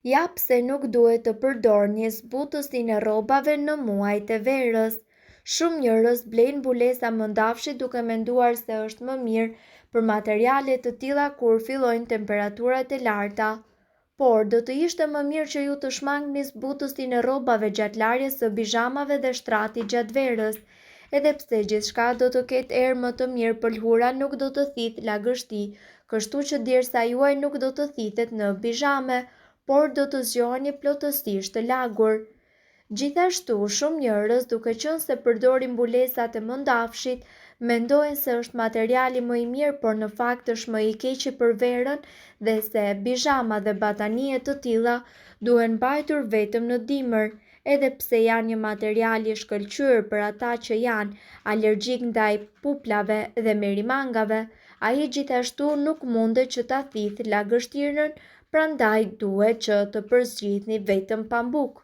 Ja pse nuk duhet të përdorni zbutësin e rrobave në muajt e verës. Shumë njerëz blejnë mbulesa mëndafshi duke menduar se është më mirë për materiale të tilla kur fillojnë temperaturat e larta. Por do të ishte më mirë që ju të shmangni zbutësin e rrobave gjatë larjes së bizhamave dhe shtratit gjatë verës. Edhe pse gjithçka do të ketë erë më të mirë, pëlhura nuk do të thithë lagështi, kështu që derisa juaj nuk do të thithet në bizhame, por do të zgjoheni plotësisht të lagur. Gjithashtu, shumë njerëz, duke qenë se përdorin mbulesat e mëndafshit, mendojnë se është materiali më i mirë, por në fakt është më i keqi për verën dhe se bizhama dhe batanie të tilla duhen mbajtur vetëm në dimër. Edhe pse janë një material i shkëlqyer për ata që janë alergjik ndaj puplave dhe merimangave, ai gjithashtu nuk mundet që ta thithë lagështirën, prandaj duhet që të përzgjidhni vetëm pambuk.